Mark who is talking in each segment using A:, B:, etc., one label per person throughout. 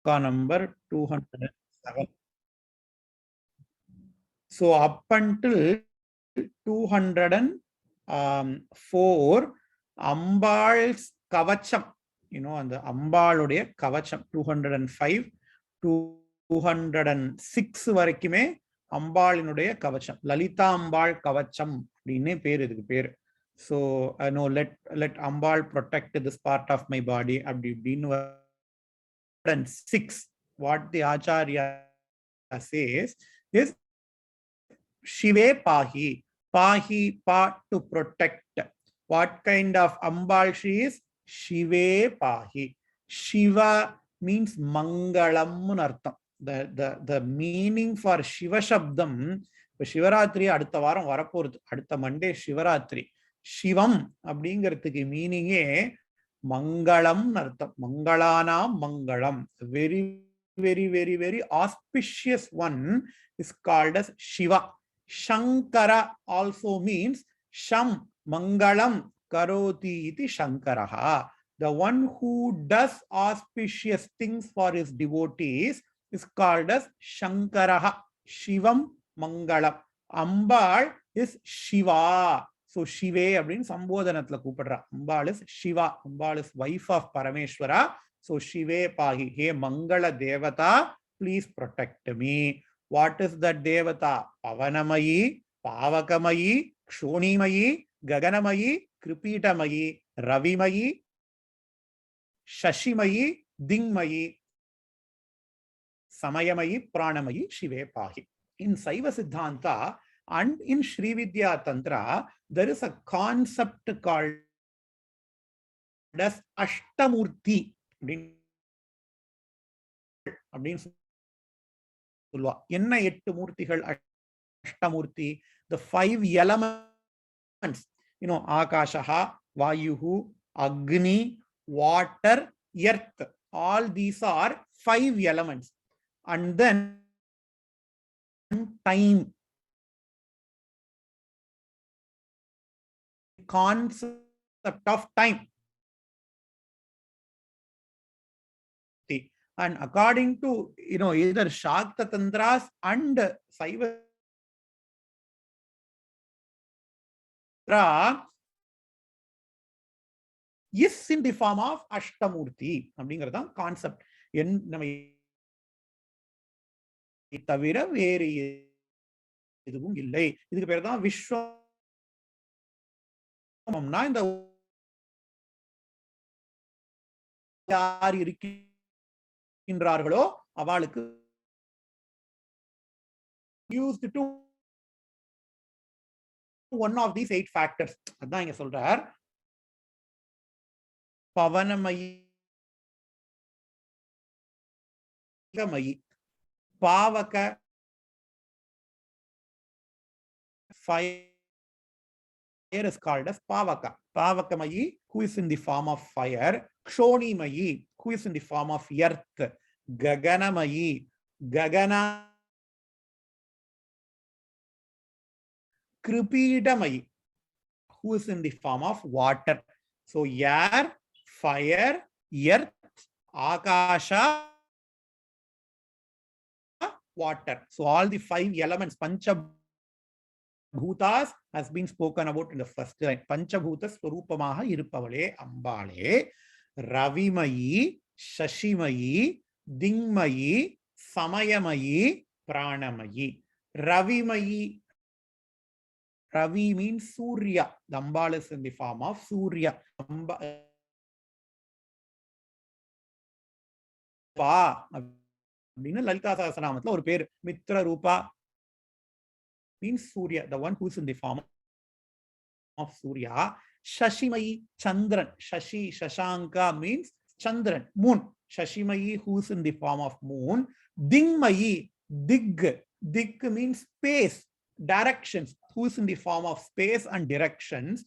A: number 207. So up until 204, Ambal's Kavacham, and the Ambaluடைய Kavacham, 205 to 206 வரைக்குமே அம்பாளினுடைய கவச்சம், லலிதா அம்பாள் கவச்சம் அப்படின்னே பேர் இதுக்கு பேரு. So no, let Ambal protect this part of my body. Abdi 6, what the Acharya says is Shive Pahi. Pahi, pa, to protect. What kind of Ambal she is? Shive Pahi. Shiva means Mangalam Artham. The meaning for Shiva Shabdam, Shivaratri அடுத்த வாரம் வரப்போறது, அடுத்த Monday Shivaratri. சிவம் அப்படிங்கிறதுக்கு மீனிங்கே மங்களம் அர்த்தம். மங்களானாம் மங்களம். Very, very, very, very auspicious one is called as Shiva. Shankara also means Sham Mangalam Karoti iti Shankaraha. The one who does auspicious things for his devotees is called as Shankaraha. Shivam Mangalam. Ambal is Shiva. So Shive abdin sambodhanathla கூப்பிடுறா. Ambal is Shiva. Ambal is wife of Parameshwara. So Shive Pahi. Hey Mangala Devata, please protect me. What is that Devata? Pavanamayi, Pavakamayi, Kshonimayi, Gaganamayi, Kripitamayi, Ravimayi, Shashimayi, Dingmayi, Samayamayi, Pranamayi, Shive Pahi. In Saiva Siddhanta and in Sri Vidya Tantra, there is a concept called as Ashtamurti. என்ன 8 மூர்த்திகள் Ashtamurthy? The 5 elements, Akashaha, Vayuhu, Agni, water, earth. All these are 5 elements. And then time, concept of time. And according to either Shakta Tantras and Saiva is in the form of Ashtamurti. அப்படிங்கறத concept. நம்ம தவிர வேறு எதுவும் இல்லை. இதுக்கு பேர் தான் விஸ்வம்னா இந்த யார் இருக்கின்றார்களோ அவளுக்கு used to one of these 8 factors. அதான் இங்க சொல்றார். பவனமயி, பாவக, fire is called as Pavaka. Pavakamayi, who is in the form of fire. Kshonimayi, who is in the form of earth. Gaganamayi, Gagana. Kripidamayi, who is in the form of water. So air, fire, earth, Akasha, water. So all the 5 elements, Pancha Bhutas, has been spoken about in the first line. Panchabhutas Swarupamaha Irupavale Ambale, Ravimayi, Shashimayi, Dingmayi, Samayamayi, Pranamayi. Ravimayi. Ravi means Surya. The Ambal is in the form of Surya. அப்படின்னா லலிதா சகஸ்ரநாமத்துல ஒரு பேர் மித்ர ரூபா means Surya, the one who is in the form of Surya. Shashimayi, Chandran. Shashi, Shashanka means Chandran, moon. Shashimayi, who is in the form of moon. Dingmayi, Dig. Dig means space, directions, who is in the form of space and directions.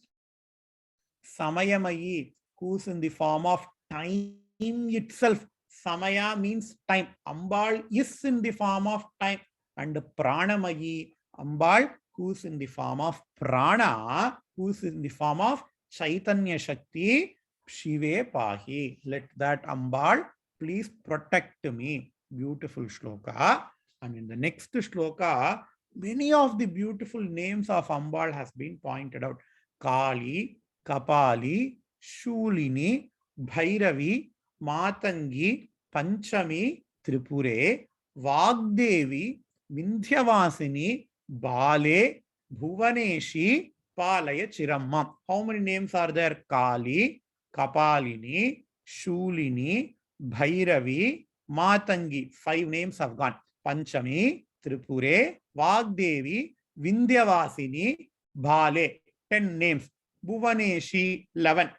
A: Samayamayi, who is in the form of time itself. Samaya means time. Ambal is in the form of time. And Pranamayi, Ambal, who is in the form of Prana, who is in the form of Chaitanya Shakti. Shive Pahi. Let that Ambal please protect me. Beautiful shloka. And in the next shloka, many of the beautiful names of Ambal has been pointed out. Kali, Kapali, Shulini, Bhairavi, Matangi, Panchami, Tripure, Vagdevi, Vindhyavasini, Bale, Bhuvaneshi, Palaya Chiramma. How many names are there? Kali, Kapalini, Shulini, Bhairavi, Matangi. 5 names have gone. Panchami, Tripure, Vagdevi, Vindhyavasini, Bale. 10 names. Bhuvaneshi, 11.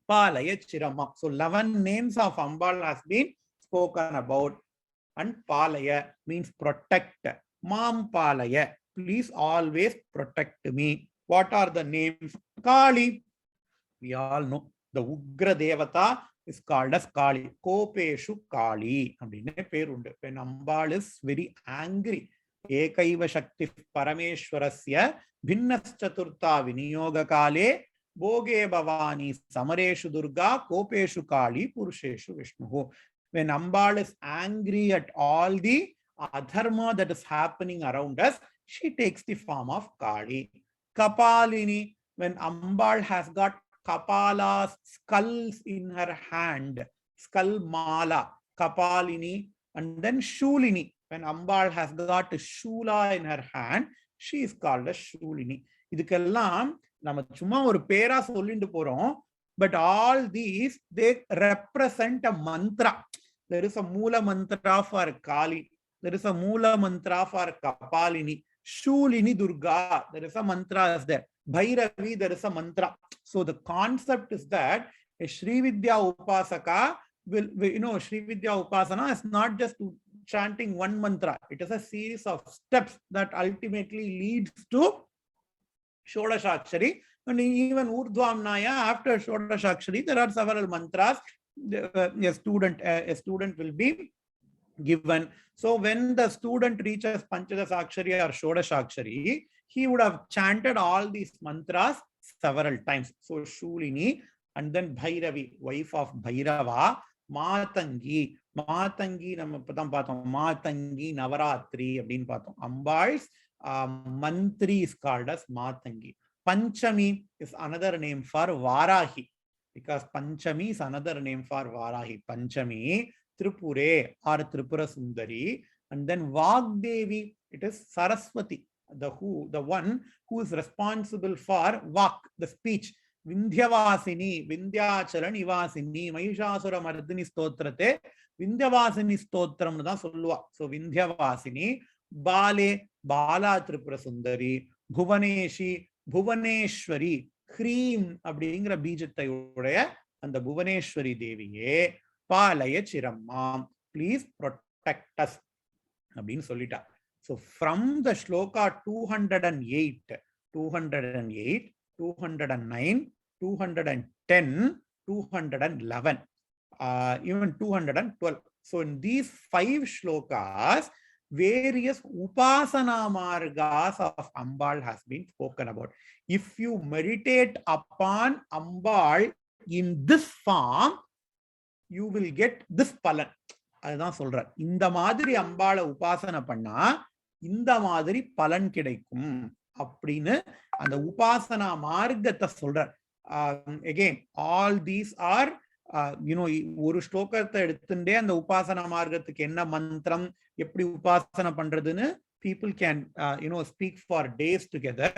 A: Palaya Chiramma. So 11 names of Ambal has been spoken about. And Palaya means protect. Mam Palaya, please always protect me. What are the names? Kali. We all know the Ugra Devata is called as Kali. Kopeshu Kali. When Ambal is very angry, Ekaiva Shakti Parameshwarasya Bhinnaschaturta Viniyoga Kale Boge Bhavani Samareshu Durga Kopeshu Kali Purusheshu Vishnu. When Ambal is angry at all the adharma that is happening around us, she takes the form of Kali. Kapalini, when Ambal has got Kapala's skulls in her hand, skull mala, Kapalini, and then Shulini, when Ambal has got a Shula in her hand, she is called as Shulini. Idukkellam nama chumma oru pera sollindu porom, but all these, they represent a mantra. There is a Mula mantra for Kali. There is a Mula mantra for Kapalini. Shulini Durga, there is a mantra is there. Bhairavi, there is a mantra. So the concept is that a Sri Vidya Upasaka will, Sri Vidya Upasana is not just chanting one mantra. It is a series of steps that ultimately leads to Shodashakshari. And even Urdhvamnaya, after Shodashakshari, there are several mantras. A student will be given. So when the student reaches Panchadashakshari or Shodashakshari, he would have chanted all these mantras several times. So Shulini, and then Bhairavi, wife of Bhairava, Matangi. Matangi, நம்ம இப்பதான் பார்த்தோம். Matangi, Navaratri அப்படின்னு பார்த்தோம். Ambal's mantri is called as Matangi. Panchami is another name for Varahi, because Panchami is another name for Varahi. Panchami, Tripure or Tripura Sundari, and then Vagdevi, it is Saraswati, the one who is responsible for Vak, the speech. Vindhyavasini, Vindhyachalan Ivasini, Mahishasura Mardini Stotrate, Vindhyavasini Stotram da Solva. So Vindhyavasini, Bale, Bala Tripura Sundari, Bhuvaneshi, Bhuvaneshwari, Cream, அப்படிங்கிற பீஜத்தை உடைய அந்த புவனேஸ்வரி தேவியே பாலய சிரம்மா, please protect us அப்படின்னு சொல்லிட்டா. So from the shloka 208, 209, 210, 211, even 212. So in these 5 shlokas, various upasana margas of Ambal has been spoken about. If you meditate upon Ambal in this form, you will get this palan. அதுதான் சொல்றார். இந்த மாதிரி அம்பாள உபாசனை பண்ணா இந்த மாதிரி பலன் கிடைக்கும் அப்படின்னு அந்த உபாசனா மார்க்கத்தை சொல்றார். Again, all these are ஒரு ஸ்லோகத்தை எடுத்துட்டே அந்த உபாசனா மார்க்கத்துக்கு என்ன மந்திரம், எப்படி உபாசனை பண்றதுன்னு people can speak for days together.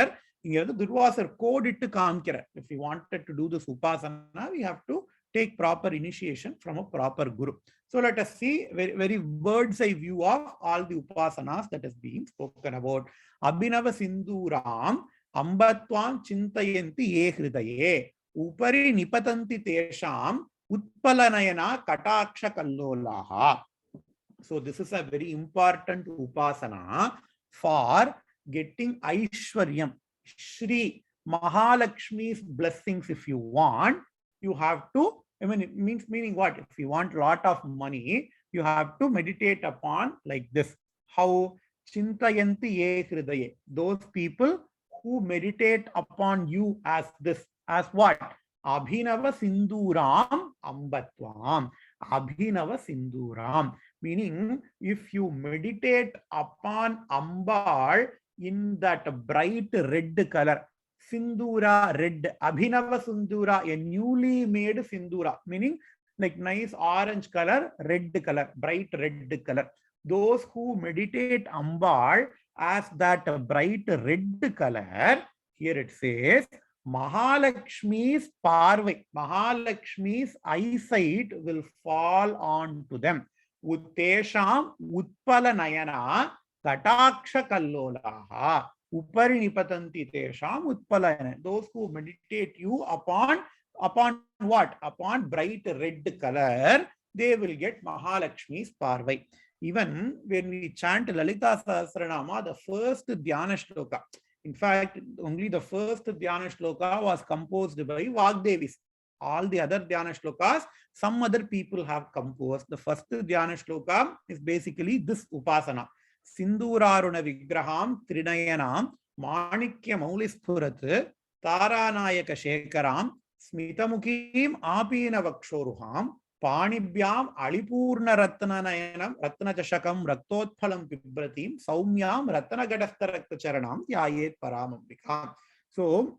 A: இங்க வந்து துர்வாசர் கோடிட்டு காமிக்கிறார். If we wanted to do this upasana, we have to take proper initiation from a proper guru. So let us see very, very bird's eye view of all the upasanas that is being spoken about. Abhinava Sinduram Ambatvam Chintayanti Ye Hridaye Upari Nipatanti Tesham Utpalanayana Kataksha Kallolaha. So this is a very important upasana for getting Aishwaryam, Shri Mahalakshmi's blessings. If you want, you have to, it meaning what? If you want a lot of money, you have to meditate upon like this. How? Chintayanti ye hridaye. Those people who meditate upon you as this, as what? Abhinava Sinduram Ambatvam. Abhinava Sinduram. Meaning, if you meditate upon Ambal in that bright red color, Sindura red, Abhinava Sindura, a newly made Sindura, meaning like nice orange color, red color, bright red color. Those who meditate Ambal as that bright red color, here it says, Mahalakshmi's parvai, Mahalakshmi's eyesight will fall on to them. Uttesham Utpala Nayana Kataksha Kallolaha. Upari Nipatanti Tesham Utpalayana. Those who meditate you upon what? Upon bright red color, they will get Mahalakshmi's parvai. Even when we chant Lalita Sahasranama, the first Dhyana Shloka, in fact, only the first Dhyana Shloka was composed by Vagdevis. All the other Dhyana Shlokas, some other people have composed. The first Dhyana Shloka is basically this Upasana. Sinduraruna Vigraham Trinayanam Manikya Maulisphurat Taranayaka Shekaram Smitamukim Apina Vakshoruham Panibhyam Alipurna Ratnanayanam Ratna Chashakam Raktotphalam Pibratim Saumyam Ratna Gadastharakta Charanam Yayet Paramambikam. So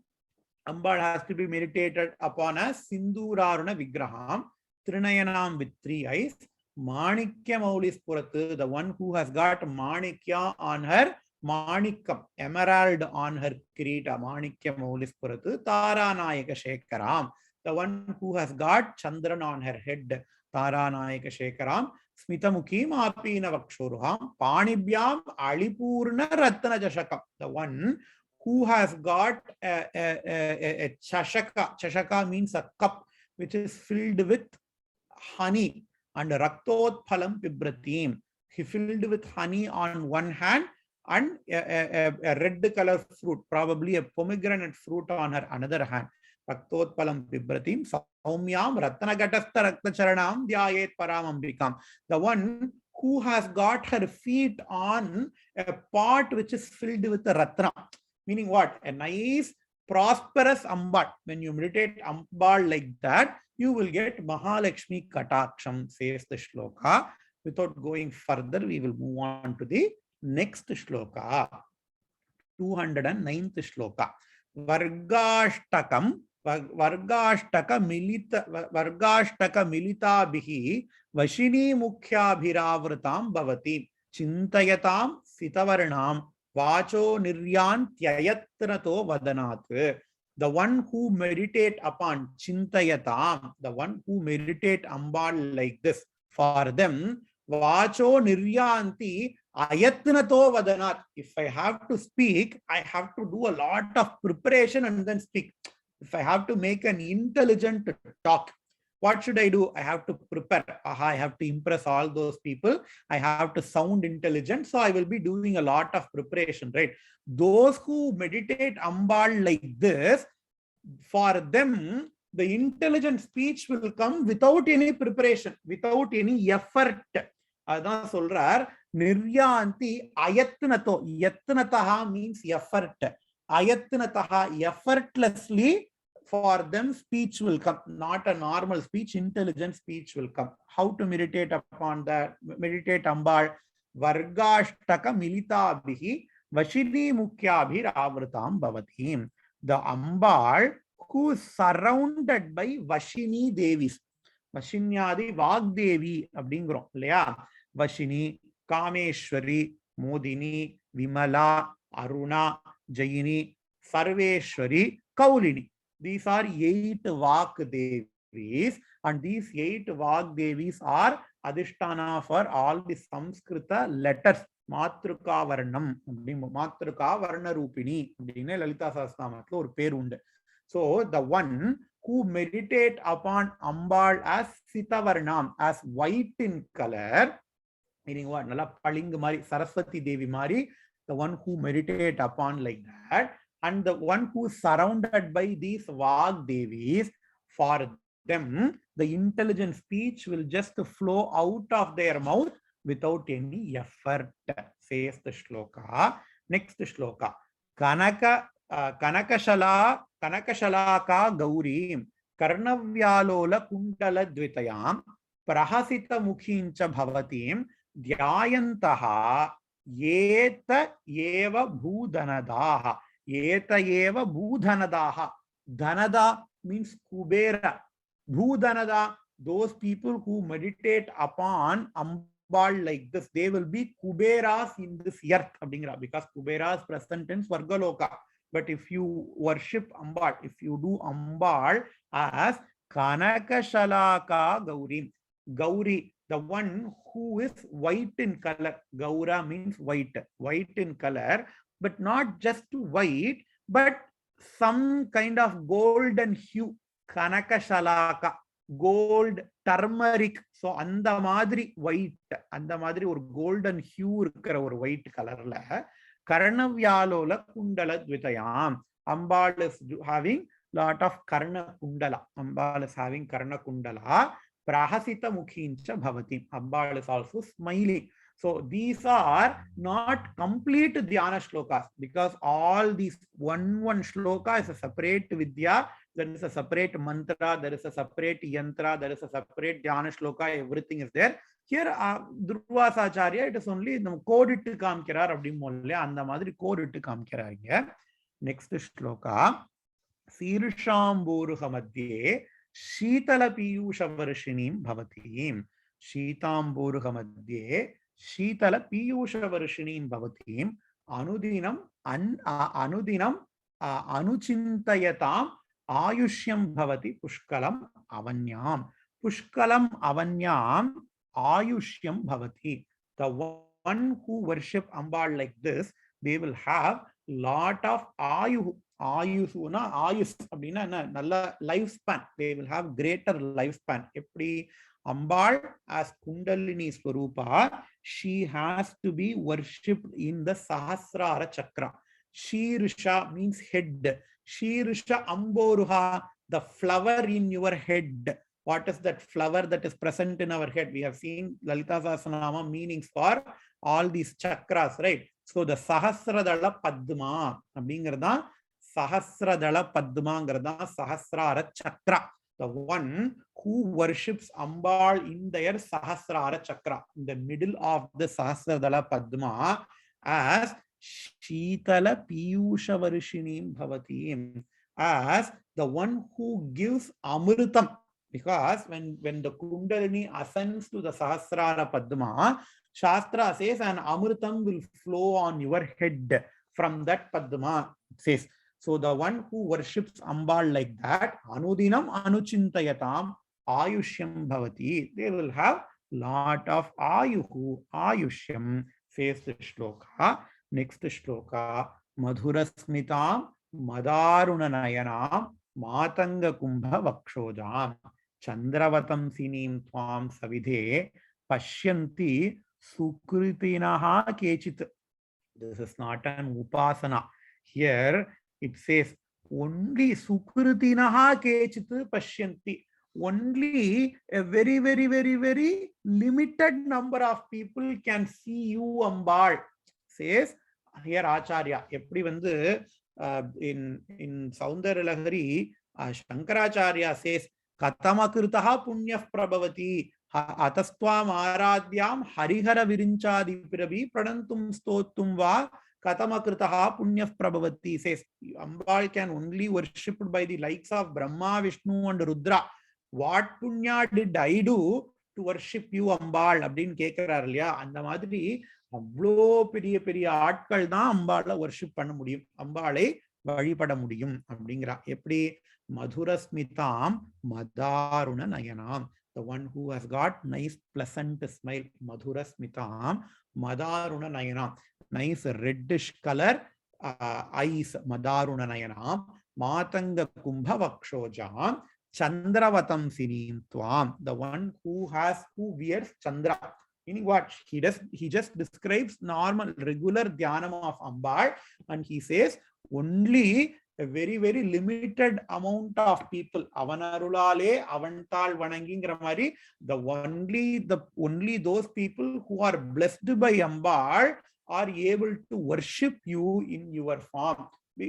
A: Ambal has to be meditated upon as Sinduraruna Vigraham, Trinayanam with 3 eyes, Manikya Maulispuratu, the one who has got Manikya on her Manikam, emerald on her Kirita, Manikya Maulispuratu, Taranayaka Shekaram, the one who has got Chandran on her head, Taranayaka Shekaram, Smitamukim Apina Vakshoruham, Panibhyam Alipurna Ratna Jashakam, the one who has got a chashaka. Chashaka means a cup which is filled with honey, and Raktotphalam Pibratim. He filled with honey on one hand and a red color fruit, probably a pomegranate fruit on her another hand. Raktotphalam Pibratim Saumyam Ratnagatastha Raktacharanam Dhyayet Paramambikam. The one who has got her feet on a pot which is filled with a ratna. Meaning what? A nice, prosperous Ambal. When you meditate Ambal like that, you will get Mahalakshmi Kataksham, says the shloka. Without going further, we will move on to the next shloka. 209th shloka. Vargashtakam, Vargashtaka Milita Bihi, Vashini Mukhyabhiravratam Bhavati, Chintayatam Sitavarnam, Vacho Niryantyayatnato Vadanat. The one who meditate upon Chintayatam, the one who meditate Ambal like this, for them, Vacho Niryanti Ayatnato Vadanat. If I have to speak, I have to do a lot of preparation and then speak. If I have to make an intelligent talk, what should I do? I have to prepare. I have to impress all those people. I have to sound intelligent. So I will be doing a lot of preparation, right? Those who meditate Ambal like this, for them, the intelligent speech will come without any preparation, without any effort. Adan solrar, Niryanti ayatnato. Yatnataha means effort. Ayatnataha, effortlessly, for them speech will come, not a normal speech, intelligent speech will come. How to meditate upon that? Meditate Ambal. Vargashtaka Milita Bihi Vashini Mukhyabhir Avratam Bhavatim. The Ambal who is surrounded by Vashini Devis. Vashinyadi Vagdevi abdingro. Leya Vashini, Kameshwari, Modini, Vimala, Aruna, Jayini, Sarveshwari, Kaulini. These are 8 Vak Devis, and these 8 Vak Devis are Adhisthana for all the Samskrita letters. Matruka Varnam, Matruka Varna Rupini, Lalita Sahasranamathil or per undu. So the one who meditate upon Ambal as Sitavarnam, as white in color, meaning what? Nalla Paling Mari, Saraswati Devi Mari, the one who meditate upon like that, and the one who is surrounded by these Vag Devis, for them, the intelligent speech will just flow out of their mouth without any effort, says the shloka. Next shloka. Kanakashalaka Gauri Karnavyalola Kundala Dvitayam prahasita mukhincha bhavatim dhyayantaha eta eva bhudanadaha. Eta eva bhudanadaha. Dhanada means Kubera. Bhudanada, those people who meditate upon Ambal like this, they will be Kuberas in this earth. Because Kuberas present in Swargaloka. But if you worship Ambal, if you do Ambal as Kanakashalaka Gauri, Gauri, the one who is white in color. Gaura means white, white in color, but not just white, but some kind of golden hue. Kanakashalaka, gold, turmeric. So அந்த மாதிரி white, அந்த மாதிரி ஒரு golden hue இருக்கிற ஒரு white colorல Karnavyalola Kundala Dvitayam. Ambal is having lot of Karna Kundala. Ambal is having Karna Kundala. Prahasita Mukhincha Bhavati. Ambal is also smiling. So these are not complete Dhyana shlokas, because all these one shloka is a separate Vidya, there is a separate mantra, there is a separate yantra, there is a separate Dhyana shloka, everything is there. Here, Durvasa Acharya, it is only the code it to come kira abdi molle, and the madri code it to come kira. Next shloka, Sirsham Boruhamadye, Shitala Piyusha Varshinim Bhavatim, Shitam Boruhamadye, Shitala Piyusha Varshinim Bhavatim, Anudinam, Anuchintayatam, Ayushyam Bhavati, Pushkalam Avanyam. Pushkalam Avanyam, Ayushyam Bhavati. The one who worship Ambal like this, they will have lot of Ayus, lifespan. They will have greater lifespan. Epdi Ambal as Kundalini Swarupa, she has to be worshipped in the Sahasrara Chakra. Shirsha means head. Shirsha Amboruha, the flower in your head. What is that flower that is present in our head? We have seen Lalita Sahasranama meanings for all these chakras, right? So the Sahasradala Padma, Sahasradala Padma, Sahasrara Chakra. The one who worships Ambal in their Sahasrara Chakra, in the middle of the Sahasradala Padma, as Shitala Piyusha Varshinim Bhavatim, as the one who gives Amritam. Because when the Kundalini ascends to the Sahasrara Padma, Shastra says an Amritam will flow on your head from that Padma, it says. So the one who worships Ambal like that, Anudinam Anuchintayatam, Ayushyam Bhavati, they will have lot of Ayuhu, Ayushyam, says the shloka. Next shloka, Madhurasmitam, Madarunanayanam, Matanga Kumbha Vakshojam, Chandravatam Sinim Twam Savidhe, Pashyanti Sukritinaha Kechit. This is not an Upasana. Here it says only Sukritinaha Kechit Pashyanti. Only a very, very, very, very limited number of people can see you, Ambal. Says here Acharya. Eppadi vandu in Saundara Lahari, Shankaracharya says Katamakritaha Punyah Prabhavati Atastvam Aradhyam Harihara Virinchadi Pirabi Pradantum Stotum Va Katamakritaha Punyah Prabhavati, says Ambal can only worshipped by the likes of Brahma, Vishnu and Rudra. What punya did I do to worship you, Ambal? Abdin Kekar earlier, and the Madri, Ablo Pedia Pedia Artkal da Ambala worship Panamudim, Ambale, Varipadamudiyum, Abdingra, Epri, Madhura Smitam, Madaruna Nayanam, the one who has got nice, pleasant smile, Madhura Smitam, Madaruna Nayanam, nice reddish color, eyes, Madaruna Nayanam, Matanga Kumbha Vakshojam. Chandravatam Sinim Twam, the one who wears Chandra. Meaning what? He just describes normal, regular Dhyanam of Ambal, and he says only a very, very limited amount of people. Avanarulale, Avantal Vanangingra Mari, only those people who are blessed by Ambal are able to worship you in your form. How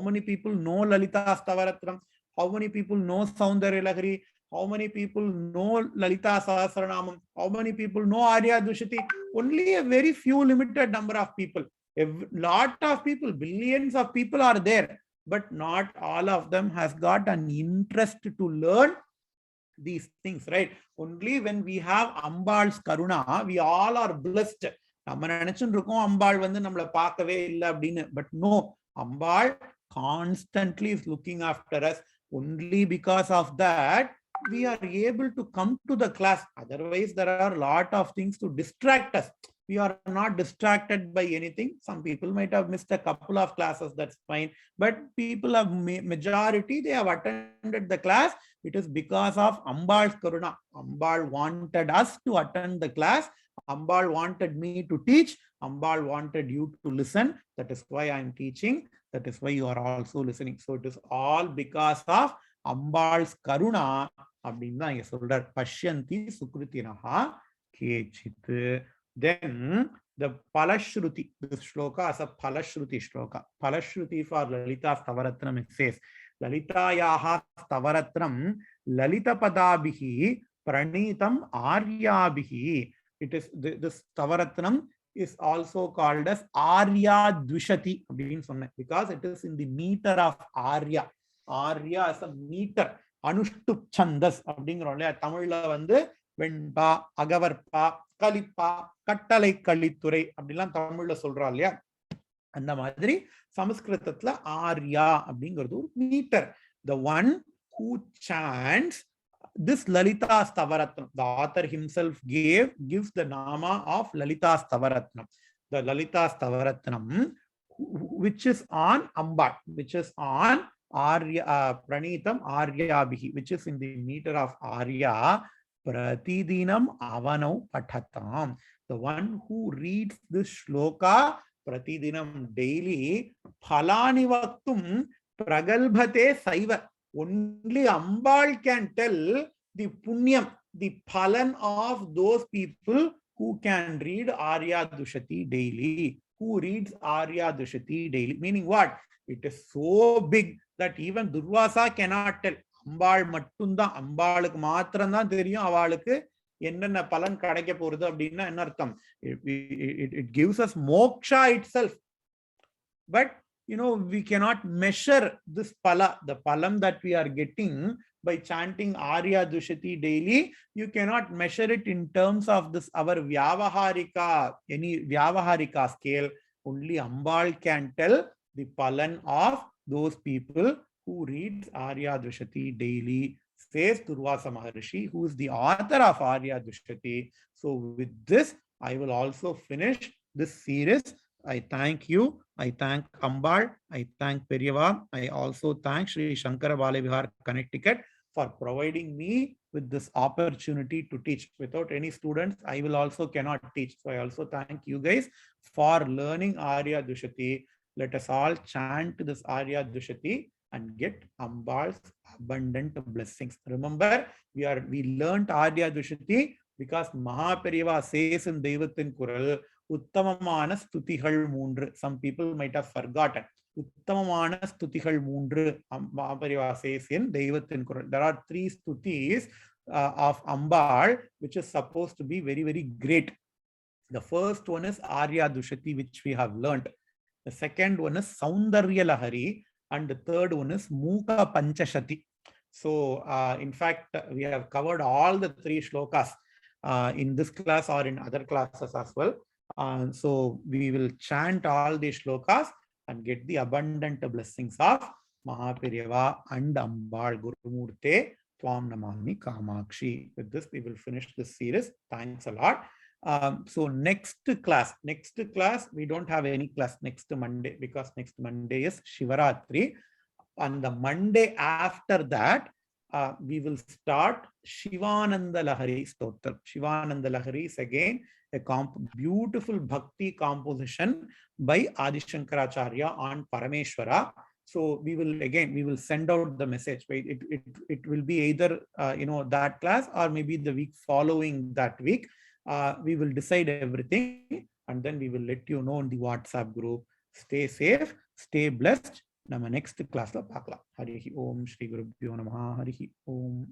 A: many people know Lalita Stavaratram? How many people know Saundarya Lahari? How many people know Lalita Sahasranamam? How many people know Arya Dushati? Only a very few limited number of people. A lot of people, billions of people are there, but not all of them has got an interest to learn these things, right? Only when we have Ambal's Karuna, we all are blessed. நம்ம நினைச்சுட்டு இருக்கோம் அம்பாள் வந்து நம்மளை பார்க்கவே இல்லை அப்படின்னு. But no, Ambal constantly is looking after us. Only because of that, we are able to come to the class. Otherwise, there are a lot of things to distract us. We are not distracted by anything. Some people might have missed a couple of classes, that's fine. But people have majority, they have attended the class. It is because of Ambal's Karuna. Ambal wanted us to attend the class. Ambal wanted me to teach. Ambal wanted you to listen. That is why I am teaching. That is why you are also listening. So it is all because of Ambal's Karuna. அப்படின்னா இங்க சொல்றார் பஷ்யந்தி சுக்ருதினஹா கேச்சித். Then the Palashruti, this shloka as a Palashruti shloka. Palashruti for Lalita Stavaratram, it says, Lalitayaha Stavaratram Lalita Padabihi Pranitam Aryabhihi. It is this Stavaratram is also called as Arya Dvishati because it is in the meter of Arya. Arya is a meter. Anushtup Chandas அப்படிங்கிறோம் இல்லையா? தமிழ்ல வந்து வெண்பா, அகவற்பா, கலிப்பா, கட்டளை கலித்துறை அப்படிலாம் தமிழ்ல சொல்றா இல்லையா? அந்த மாதிரி சமஸ்கிருதத்துல ஆர்யா அப்படிங்கிறது ஒரு metre. The one who chants this Lalita Stavaratnam, the author himself gives the nama of Lalita Stavaratnam. The Lalita Stavaratnam, which is on Ambal, which is on Arya Pranitam Aryabhihi, which is in the meter of Arya. Pratidinam avanau pathatam. The one who reads this shloka Pratidinam daily, phalani vaktum pragalbhate saiva. Only Ambal can tell the punyam, the phalan of those people who can read Arya Dushati daily. Who reads Arya Dushati daily? Meaning what? It is so big that even Durvasa cannot tell. அம்பாள் மட்டும்தான், அம்பாளுக்கு மாத்திரம் தான் தெரியும் அவளுக்கு என்னென்ன பலன் கிடைக்க போறது அப்படின்னா என்ன அர்த்தம். It gives us moksha itself, but we cannot measure this pala, the palam that we are getting by chanting Arya Dushati daily. You cannot measure it in terms of this our vyavaharika, any vyavaharika scale. Only Ambal can tell the palan of those people who reads Arya Dushati daily, says Durvasa Maharishi, who is the author of Arya Dushati. So with this, I will also finish this series. I thank you. I thank Ambal. I thank Periyava. I also thank Sri Shankara Balevihar, Connecticut, for providing me with this opportunity to teach. Without any students, I will also cannot teach. So I also thank you guys for learning Arya Dushati. Let us all chant this Arya Dushati and get Ambal's abundant blessings. Remember, we learned Arya Dushati because Mahaperiyava says in Devathin Kural, Uttamamana Stutihal Moondru. Some people might have forgotten. Uttamamana Stutihal Moondru, Mahaperiyava says in Devathin Kural. There are 3 stutis of Ambal, which is supposed to be very, very great. The first one is Arya Dushati, which we have learned. The second one is Saundarya Lahari. And the third one is Muka Panchashati. So, in fact, we have covered all the 3 shlokas in this class or in other classes as well. So, we will chant all these shlokas and get the abundant blessings of Mahaperiyava and Ambal. Gurumurte Twam Namami Kamakshi. With this, we will finish this series. Thanks a lot. So next class, we don't have any class next Monday because next Monday is Shivaratri. On the Monday after that, we will start Shivananda Lahari Stotram. Shivananda Lahari is again a beautiful bhakti composition by Adi Shankaracharya on Parameshwara. So we will send out the message. It will be either that class or maybe the week following that week. We will decide everything and then we will let you know in the WhatsApp group. Stay safe, stay blessed. Nama next class la paakala. Harihi Om Shri Gurubhyo Namaha. Harihi Om.